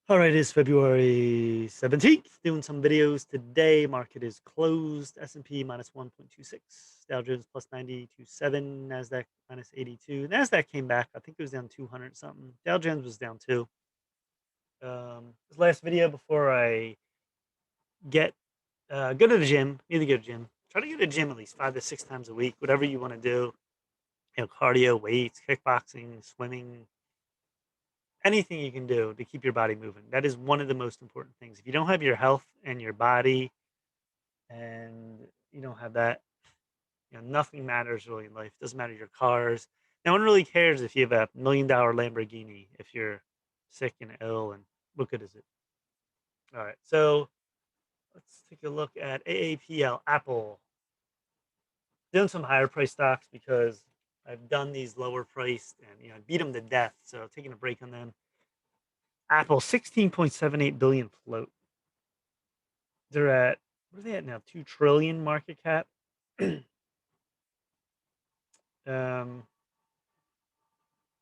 All right, it's February 17th. Doing some videos today. Market is closed. S&P minus 1.26. Dow Jones plus 90.27. NASDAQ minus 82. NASDAQ came back. I think it was down 200 something. Dow Jones was down too. This last video before I get go to the gym. Need to go to the gym. Try to go to the gym at least 5 to 6 times a week. Whatever you want to do. Cardio, weights, kickboxing, swimming, anything you can do to keep your body moving. That is one of the most important things. If you don't have your health and your body and you don't have that, nothing matters really in life. Doesn't matter your cars. No one really cares if you have a $1 million Lamborghini if you're sick and ill. And what good is it? All right. So let's take a look at AAPL, Apple. Doing some higher price stocks because I've done these lower priced and I beat them to death. So taking a break on them. Apple 16.78 billion float. They're at what are they at now? 2 trillion market cap. um,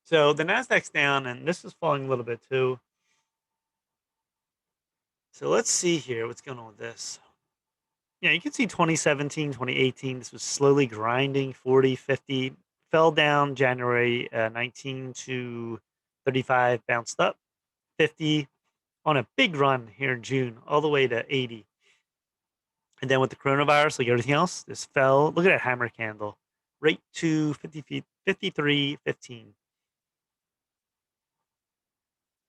so the Nasdaq's down, and this is falling a little bit too. So let's see here what's going on with this. Yeah, you can see 2017, 2018. This was slowly grinding 40, 50, fell down January 19 to 35, bounced up 50 on a big run here in June, all the way to 80. And then with the coronavirus, like everything else, this fell. Look at that hammer candle, right to 50 feet, 53.15.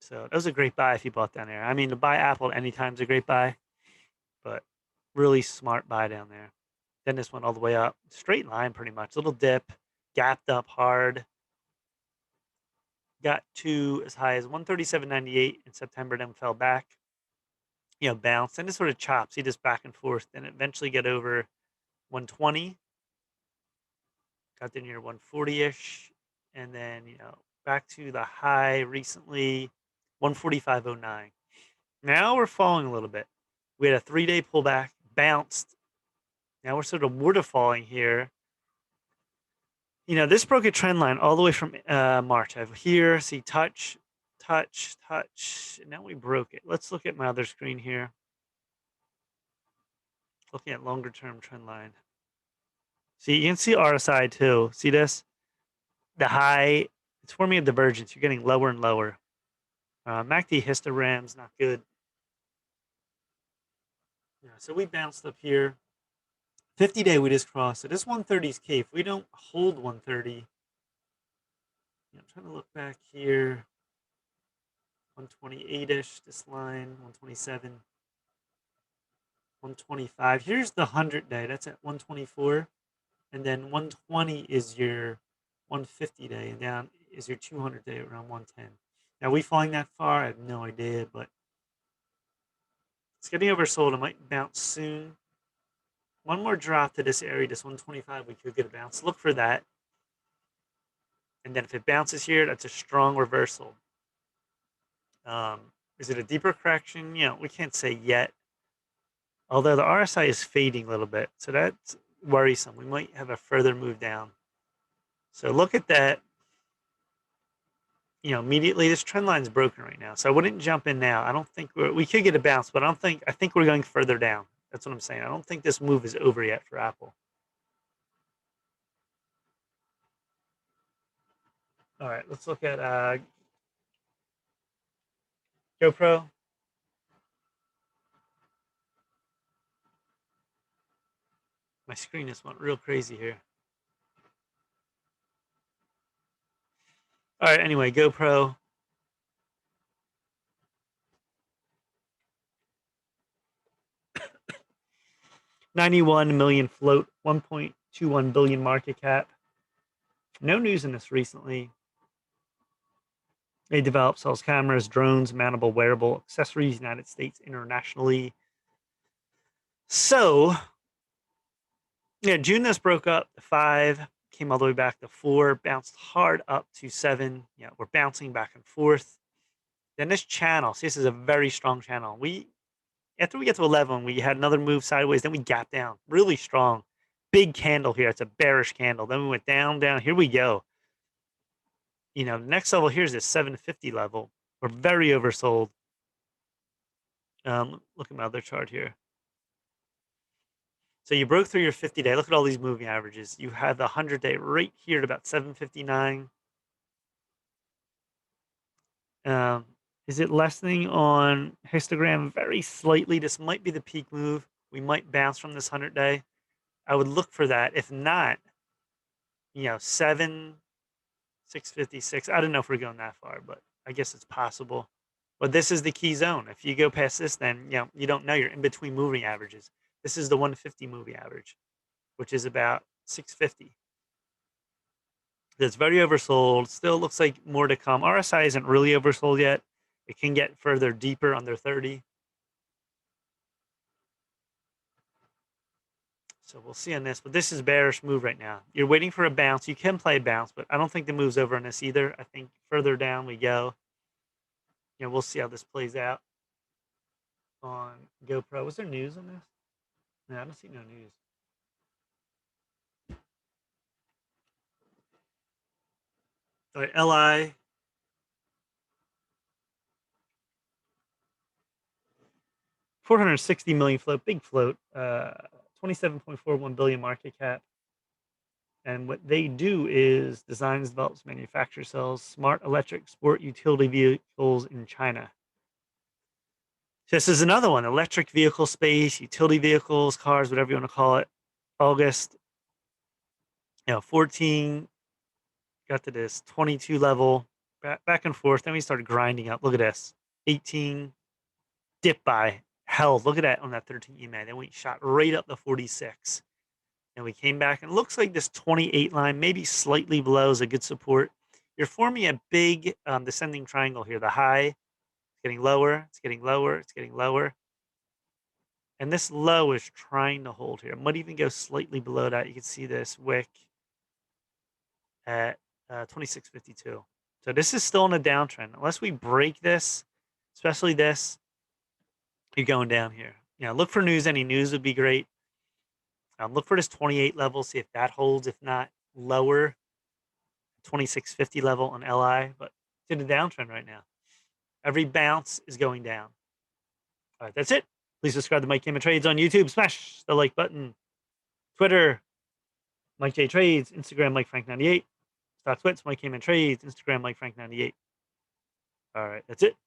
So that was a great buy if you bought down there. I mean, to buy Apple at any time is a great buy, but really smart buy down there. Then this went all the way up, straight line pretty much, little dip, gapped up hard, got to as high as 137.98 in September, then fell back, bounced, and it sort of chops. See this back and forth, then eventually get over 120, got to near 140-ish, and then, back to the high recently, 145.09. Now we're falling a little bit. We had a 3-day pullback, bounced. Now we're sort of waterfalling here. This broke a trend line all the way from March. I have here, see touch, touch, touch. And now we broke it. Let's look at my other screen here. Looking at longer term trend line. See, you can see RSI too. See this? The high, it's forming a divergence. You're getting lower and lower. MACD histogram's not good. Yeah, so we bounced up here. 50-day we just crossed. So this 130 is key. If we don't hold 130, I'm trying to look back here. 128-ish, this line, 127, 125. Here's the 100-day. That's at 124. And then 120 is your 150-day, and down is your 200-day around 110. Now, are we falling that far? I have no idea, but it's getting oversold. It might bounce soon. One more drop to this area, this 125, we could get a bounce. Look for that. And then if it bounces here, that's a strong reversal. Is it a deeper correction? We can't say yet. Although the RSI is fading a little bit. So that's worrisome. We might have a further move down. So look at that. Immediately this trend line is broken right now. So I wouldn't jump in now. I don't think we could get a bounce, but I think we're going further down. That's what I'm saying. I don't think this move is over yet for Apple. All right, let's look at GoPro. My screen just went real crazy here. All right, anyway, GoPro. $91 million float, 1.21 billion market cap. No news in this recently. They develop, sells cameras, drones, mountable, wearable accessories, United States, internationally. So, June this broke up to 5, came all the way back to 4, bounced hard up to 7. We're bouncing back and forth. Then this channel, see, this is a very strong channel. After we get to 11, we had another move sideways. Then we gapped down, really strong, big candle here. It's a bearish candle. Then we went down, down. Here we go. The next level here is this 750 level. We're very oversold. Look at my other chart here. So you broke through your 50-day. Look at all these moving averages. You had the 100-day right here at about 759. Um, is it lessening on histogram very slightly? This might be the peak move. We might bounce from this 100-day. I would look for that. If not, 656. I don't know if we're going that far, but I guess it's possible. But this is the key zone. If you go past this, then you don't know, you're in between moving averages. This is the 150 moving average, which is about 650. It's very oversold. Still looks like more to come. RSI isn't really oversold yet. It can get further deeper under 30. So we'll see on this, but this is bearish move right now. You're waiting for a bounce. You can play a bounce, but I don't think the move's over on this either. I think further down we go. We'll see how this plays out on GoPro. Was there news on this? No, I don't see no news. All right, LI. $460 million float, big float, 27.41 billion market cap. And what they do is designs, develops, manufacture, sells smart electric sport utility vehicles in China. This is another one, electric vehicle space, utility vehicles, cars, whatever you want to call it. August, 14, got to this 22 level, back and forth. Then we started grinding up. Look at this, 18, dip by. Hell, look at that on that 13 EMA. Then we shot right up to 46. And we came back, and it looks like this 28 line, maybe slightly below, is a good support. You're forming a big descending triangle here. The high is getting lower, it's getting lower, it's getting lower. And this low is trying to hold here. It might even go slightly below that. You can see this wick at 2652. So this is still in a downtrend. Unless we break this, especially this, you're going down here. Look for news. Any news would be great. Look for this 28 level, see if that holds. If not, lower 2650 level on LI, but it's in a downtrend right now. Every bounce is going down. All right, that's it. Please subscribe to Mike Kamen Trades on YouTube. Smash the like button. Twitter, Mike J Trades. Instagram, Mike Frank 98. StockTwits, Mike Kamen Trades. Instagram, Mike Frank 98. All right, that's it.